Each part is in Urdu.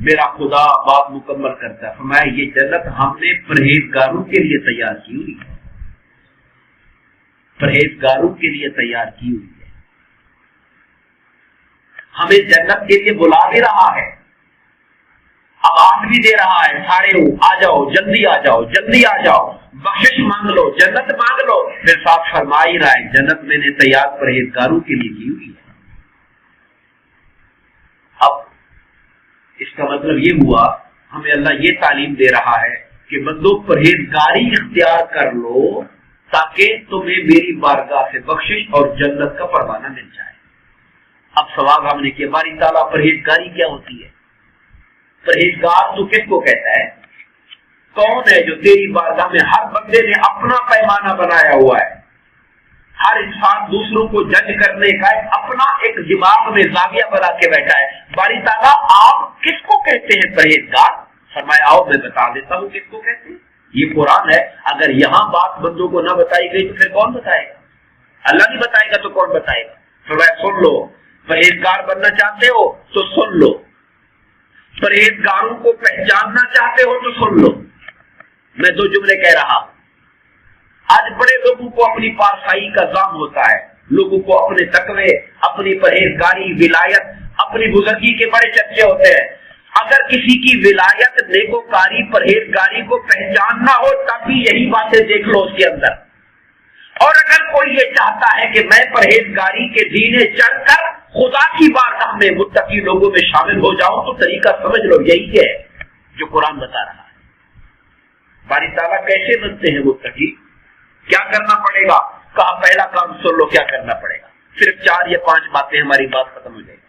میرا خدا بات مکمل کرتا ہے، فرمایا یہ جنت ہم نے پرہیزگاروں کے لیے تیار کی ہوئی ہے، پرہیزگاروں کے لیے تیار کی ہوئی ہے۔ ہمیں جنت کے لیے بلا بھی رہا ہے، آواز بھی دے رہا ہے، سارے آ جاؤ، جلدی آ جاؤ، جلدی آ جاؤ، بخشش مانگ لو، جنت مانگ لو۔ پھر ساتھ فرما ہی رہا ہے جنت میں نے تیار پرہیزگاروں کے لیے کی ہوئی ہے۔ اب اس کا مطلب یہ ہوا ہمیں اللہ یہ تعلیم دے رہا ہے کہ بندو پرہیزگاری اختیار کر لو تاکہ تمہیں میری بارگاہ سے بخشش اور جنت کا پروانہ مل جائے۔ اب سوال ہم نے کیا باری تعالیٰ پرہیزگاری کیا ہوتی ہے؟ پرہیزگار تو کس کو کہتا ہے؟ کون ہے جو تیری بارگاہ میں ہر بندے نے اپنا پیمانہ بنایا ہوا ہے، ہر انسان دوسروں کو جج کرنے کا اپنا ایک دماغ میں زاویہ بنا کے بیٹھا ہے۔ باری تعالیٰ آپ کس کو کہتے ہیں پرہیزگار؟ فرمایا آؤ میں بتا دیتا ہوں کس کو کہتے ہیں۔ یہ قرآن ہے، اگر یہاں بات بندوں کو نہ بتائی گئی تو پھر کون بتائے گا؟ اللہ نہیں بتائے گا تو کون بتائے گا؟ فرمایا سن لو، پرہیزگار بننا چاہتے ہو تو سن لو، پرہیزگاروں کو پہچاننا چاہتے ہو تو سن لو۔ میں دو جملے کہہ رہا ہوں۔ آج بڑے لوگوں کو اپنی پارسائی کا ذام ہوتا ہے، لوگوں کو اپنے تقوی، اپنی پرہیزگاری، ولایت، اپنی بزرگی کے بڑے چرچے ہوتے ہیں۔ اگر کسی کی ولایت، نیکوکاری، پرہیزگاری کو پہچاننا ہو تب بھی یہی باتیں دیکھ لو اس کے اندر۔ اور اگر کوئی یہ چاہتا ہے کہ میں پرہیزگاری کے دینے چڑھ کر خدا کی بارگاہ میں متقی لوگوں میں شامل ہو جاؤں تو طریقہ سمجھ لو یہی ہے جو قرآن بتا رہا ہے۔ باری تعالیٰ کیسے بنتے ہیں متقی؟ کیا کرنا پڑے گا؟ کہا پہلا کام سن لو کیا کرنا پڑے گا، صرف 4 یا 5 باتیں ہماری بات ختم ہو جائے گی۔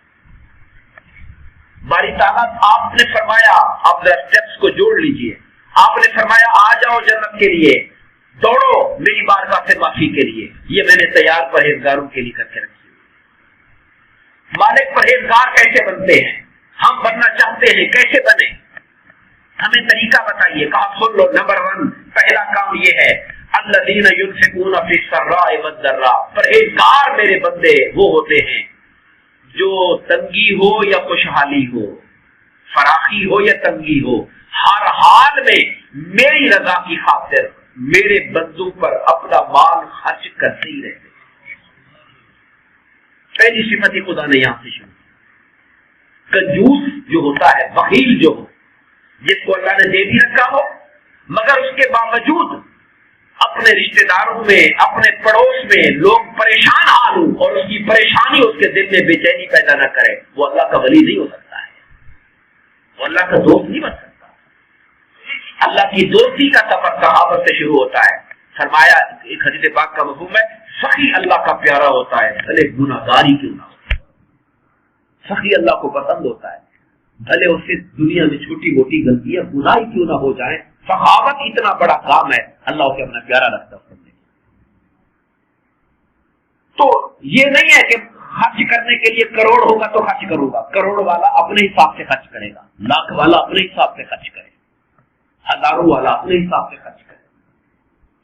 باری تعالیٰ آپ نے فرمایا، آپ اسٹیپس کو جوڑ لیجئے، آپ نے فرمایا آ جاؤ جنت کے لیے، دوڑو میری بارگاہ سے معافی کے لیے، یہ میں نے تیار پرہیزگاروں کے لیے کر کے رکھی۔ مالک پرہیزگار کیسے بنتے ہیں؟ ہم بننا چاہتے ہیں، کیسے بنے؟ ہمیں طریقہ بتائیے۔ کہا سن لو، نمبر 1 پہلا کام یہ ہے الذین ينفقون فی السراء والضراء، پرہیزگار میرے بندے وہ ہوتے ہیں جو تنگی ہو یا خوشحالی ہو، فراخی ہو یا تنگی ہو، ہر حال میں میری رضا کی خاطر میرے بندوں پر اپنا مال خرچ کرتے ہی رہتے۔ پہلی صفت ہی خدا نے یہاں سے شروع کی۔ کنجوس جو ہوتا ہے، بخیل جو ہو، جس کو اللہ نے دے بھی رکھا ہو مگر اس کے باوجود اپنے رشتہ داروں میں، اپنے پڑوس میں لوگ پریشان حال ہوں اور اس کی پریشانی اس کے دل میں بے چینی پیدا نہ کرے، وہ اللہ کا ولی نہیں ہو سکتا ہے، وہ اللہ کا دوست نہیں بن سکتا۔ اللہ کی دوستی کا سفر صحابت سے شروع ہوتا ہے۔ فرمایا ایک حدیث پاک کا مفہوم ہے سخی اللہ کا پیارا ہوتا ہے بھلے گناہ گاری کیوں نہ ہو۔ سخی اللہ کو پسند ہوتا ہے بھلے اس سے دنیا میں چھوٹی موٹی غلطیاں گناہ ہی کیوں نہ ہو جائیں۔ سخاوت اتنا بڑا کام ہے، اللہ اسے اپنا پیارا رکھتا ہے۔ تو یہ نہیں ہے کہ خرچ کرنے کے لیے کروڑ ہوگا تو خرچ کروں گا، کروڑ والا اپنے حساب سے خرچ کرے گا، لاکھ والا اپنے حساب سے خرچ کرے، ہزاروں والا اپنے حساب سے خرچ کرے،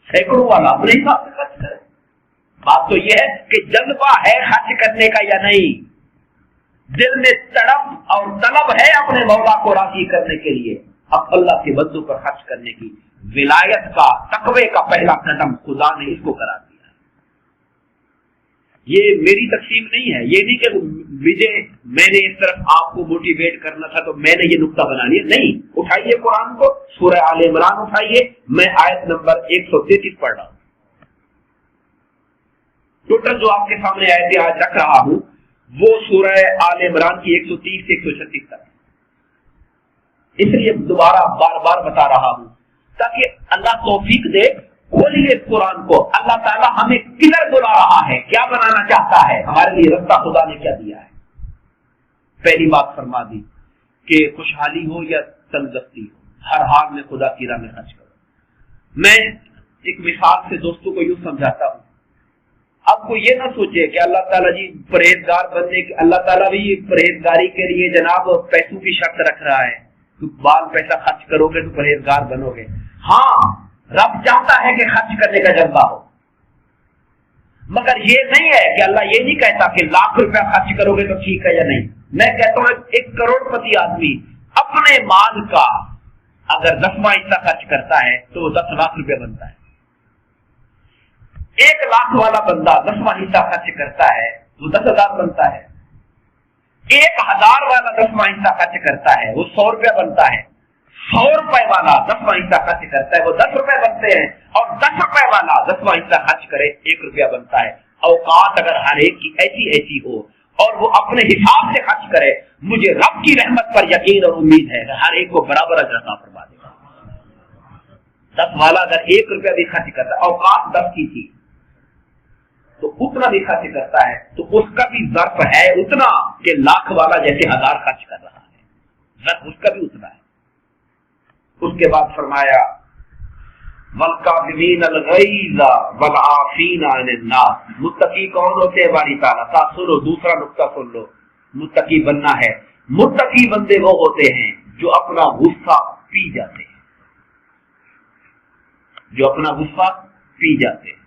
سینکڑوں والا اپنے حساب سے خرچ کرے۔ بات تو یہ ہے کہ جذبہ ہے خرچ کرنے کا یا نہیں، دل میں تڑپ اور طلب ہے اپنے مولا کو راضی کرنے کے لیے، اب اللہ کے بندوں پر خرچ کرنے کی ولایت کا، تقوی کا پہلا قدم خدا نے اس کو قرار دیا۔ یہ میری تقسیم نہیں ہے، یہ نہیں کہ میں نے اس طرف آپ کو موٹیویٹ کرنا تھا تو میں نے یہ نقطہ بنا لیا، نہیں۔ اٹھائیے قرآن کو، سورہ آل عمران اٹھائیے، میں آیت نمبر 133 پڑھ رہا ہوں۔ ٹوٹل جو آپ کے سامنے آیتیں آج رکھ رہا ہوں وہ سورہ آل عمران کی 130 سے 136 تک، اس لیے دوبارہ بار بار بتا رہا ہوں تاکہ اللہ توفیق دے۔ کھولیے قرآن کو، اللہ تعالیٰ ہمیں کدھر بلا رہا ہے، کیا بنانا چاہتا ہے، ہمارے لیے رستہ خدا نے کیا دیا ہے۔ پہلی بات فرما دی کہ خوشحالی ہو یا تنگدستی ہو، ہر حال میں خدا کی راہ میں خرچ کرو۔ میں ایک مثال سے دوستوں کو یوں سمجھاتا ہوں، اب کو یہ نہ سوچے کہ اللہ تعالیٰ جی پرہیزگار بننے کے، اللہ تعالیٰ بھی پرہیزگاری کے لیے جناب پیسوں کی شرط رکھ رہا ہے، تو بال پیسہ خرچ کرو گے تو پرہیزگار بنو گے۔ ہاں رب چاہتا ہے کہ خرچ کرنے کا جذبہ ہو، مگر یہ نہیں ہے کہ اللہ یہ نہیں کہتا کہ 1,00,000 روپیہ خرچ کرو گے تو ٹھیک ہے یا نہیں۔ میں کہتا ہوں 1 کروڑ پتی آدمی اپنے مال کا اگر 10واں حصہ خرچ کرتا ہے تو وہ 10 لاکھ روپے بنتا ہے. 1 لاکھ والا بندہ 10واں حصہ خرچ کرتا ہے وہ 10,000 بنتا ہے. 1,000 والا 10واں حصہ خرچ کرتا ہے وہ 100 روپے بنتا ہے. 100 روپے والا 10واں حصہ خرچ کرتا ہے وہ 10 روپے بنتے ہیں. اور 10 روپے والا 10واں حصہ خرچ کرے 1 روپیہ بنتا ہے. اوقات اگر ہر ایک کی ایسی ہو اور وہ اپنے حساب سے خرچ کرے, مجھے رب کی رحمت پر یقین اور امید ہے ہر ایک کو برابر اجر عطا فرما دے گا. 10 والا اگر 1 روپیہ بھی خرچ کرتا ہے, اوقات 10 کی تھی تو اتنا بھی خرچ کرتا ہے تو اس کا بھی ظرف ہے اتنا کہ لاکھ والا جیسے 1000 خرچ کر رہا ہے, ظرف اس کا بھی اتنا ہے. اس کے بعد فرمایا وَالْكَاظِمِينَ الْغَيْظَ وَالْعَافِينَ عَنِ النَّاسِ. متقی کون ہوتے ہیں باری تعالیٰ؟ سنو دوسرا نقطہ سن لو. متقی بننا ہے. متقی بندے وہ ہوتے ہیں جو اپنا غصہ پی جاتے ہیں, جو اپنا غصہ پی جاتے ہیں.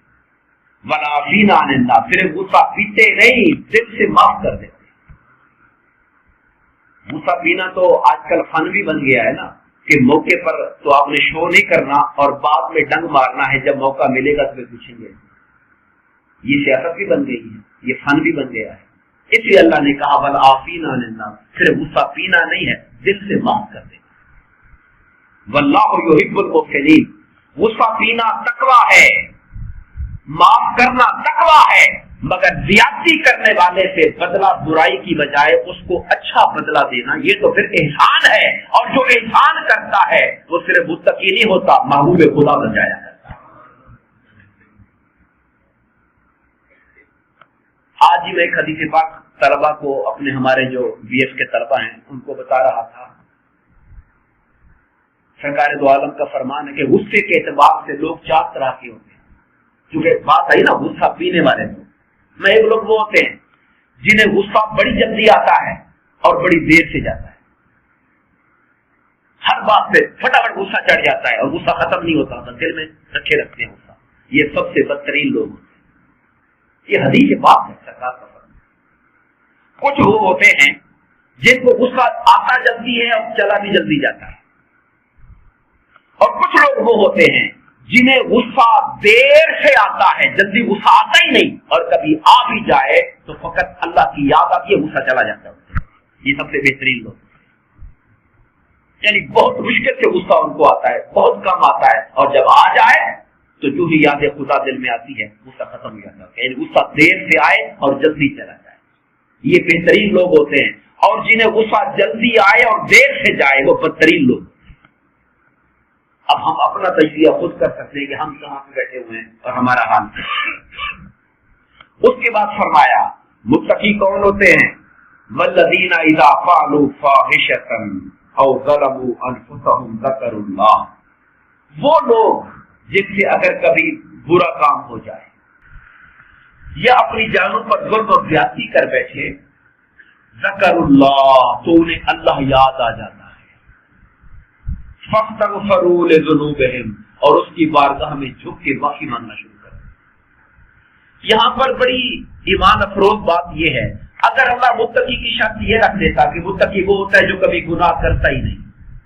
وَالْعَافِينَ عَنِ النَّاسِ, صرف غصہ پیتے نہیں, دل سے معاف کر دیتے. غصہ پینا تو آج کل فن بھی بن گیا ہے نا, کہ موقع پر تو آپ نے شو نہیں کرنا اور بعد میں ڈنگ مارنا ہے, جب موقع ملے گا تو پوچھیں گے. یہ سیاست بھی بن گئی ہے, یہ فن بھی بن گیا ہے. اس لیے اللہ نے کہا وَالْعَافِينَ عَنِ النَّاسِ, صرف غصہ پینا نہیں ہے, دل سے معاف کر دینا. وَاللَّهُ يُحِبُّ الْمُحْسِنِينَ, غصہ پینا تقویٰ ہے, معاف کرنا تقویٰ ہے, مگر زیادتی کرنے والے سے بدلہ برائی کی بجائے اس کو اچھا بدلہ دینا یہ تو پھر احسان ہے. اور جو احسان کرتا ہے وہ صرف متقی نہیں ہوتا, محبوب خدا بن جایا کرتا. آج ہی میں ایک حدیث پاک طلبہ کو, اپنے ہمارے جو بی ایس کے طلبہ ہیں ان کو بتا رہا تھا. سرکار دو عالم کا فرمان ہے کہ غصے کے اعتبار سے لوگ 4 طرح کے ہوتے ہیں. چونکہ بات آئی نا غصہ پینے والے لوگ, میں ایک لوگ وہ ہوتے ہیں جنہیں غصہ بڑی جلدی آتا ہے اور بڑی دیر سے جاتا ہے. ہر بات پہ فٹافٹ غصہ چڑھ جاتا ہے اور غصہ ختم نہیں ہوتا, دل میں رکھے رکھتے ہیں غصہ. یہ سب سے بدترین لوگ ہوتے ہیں. یہ حدیث بات ہے سرکار کا فرمان. کچھ وہ ہوتے ہیں جن کو غصہ آتا جلدی ہے اور چلا بھی جلدی جاتا ہے. اور کچھ لوگ وہ ہوتے ہیں جنہیں غصہ دیر سے آتا ہے, جلدی غصہ آتا ہی نہیں, اور کبھی آ بھی جائے تو فقط اللہ کی یاد آتی ہے, غصہ چلا جاتا ہے. یہ سب سے بہترین لوگ, یعنی بہت مشکل سے غصہ ان کو آتا ہے, بہت کم آتا ہے, اور جب آ جائے تو جو ہی یاد خدا دل میں آتی ہے غصہ ختم ہو جاتا ہے. یعنی غصہ دیر سے آئے اور جلدی چلا جائے, یہ بہترین لوگ ہوتے ہیں. اور جنہیں غصہ جلدی آئے اور دیر سے جائے وہ بدترین لوگ. اب ہم اپنا تجزیہ خود کر سکتے ہیں کہ ہم کہاں پہ بیٹھے ہوئے ہیں اور ہمارا حال. اس کے بعد فرمایا متقی کون ہوتے ہیں؟ والذین اذا فعلوا فاحشۃ او ظلموا انفسهم ذکروا اللہ, وہ لوگ جن سے اگر کبھی برا کام ہو جائے یا اپنی جانوں پر ظلم اور زیادتی کر بیٹھے, ذکروا اللہ, تو انہیں اللہ یاد آ جاتا ہے. فاستغفروا لذنوبہم, اور اس کی بارگاہ میں جھک کے معافی مانگنا شروع کر. یہاں پر بڑی ایمان افروز بات یہ ہے, اگر اللہ متقی کی شرط یہ رکھ دیتا کہ متقی وہ ہوتا ہے جو کبھی گناہ کرتا ہی نہیں,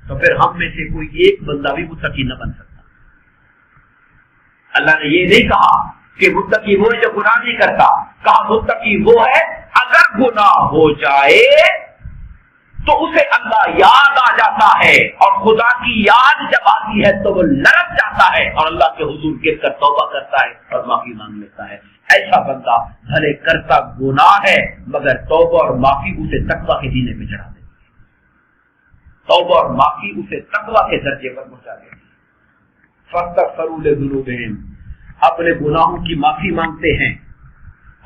تو پھر ہم میں سے کوئی ایک بندہ بھی متقی نہ بن سکتا. اللہ نے یہ نہیں کہا کہ متقی وہ ہے جو گناہ نہیں کرتا, کہا متقی وہ ہے اگر گناہ ہو جائے تو اسے اللہ یاد آ جاتا ہے, اور خدا کی یاد جب آتی ہے تو وہ لرز جاتا ہے اور اللہ کے حضور گر کر توبہ کرتا ہے اور معافی مانگ لیتا ہے. ایسا بندہ بھلے کرتا گناہ ہے مگر توبہ اور معافی اسے تقویٰ کے سینے پہ چڑھا دیتی ہے. توبہ اور معافی اسے تقویٰ کے درجے پر پہنچا دیتی ہے. فاستغفروا لذنوبہم, اپنے گناہوں کی معافی مانگتے ہیں,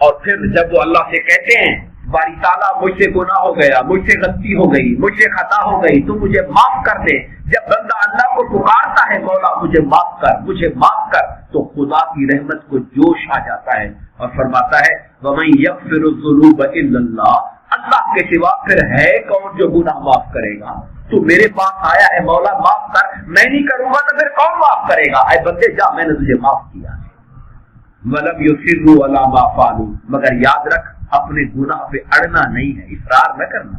اور پھر جب وہ اللہ سے کہتے ہیں باری تعالیٰ مجھ سے گناہ ہو گیا, مجھ سے غلطی ہو گئی, مجھ سے خطا ہو گئی, تو مجھے معاف کر دے. جب بندہ اللہ کو پکارتا ہے مولا مجھے معاف کر, مجھے معاف کر, تو خدا کی رحمت کو جوش آ جاتا ہے اور فرماتا ہے وَمَن يَغْفِرُ الذُّنُوبَ إِلَّا اللَّهُ, اللہ کے سوا پھر ہے کون جو گناہ معاف کرے گا. تو میرے پاس آیا ہے مولا معاف کر, میں نہیں کروں گا تو پھر کون معاف کرے گا؟ اے بندے جا, میں نے تجھے معاف کیا. وَلَمْ يُصِرُّوا عَلَىٰ مَا فَعَلُوا, مگر یاد رکھ اپنے گناہ پہ اڑنا نہیں ہے, اصرار نہ کرنا.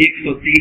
130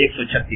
136।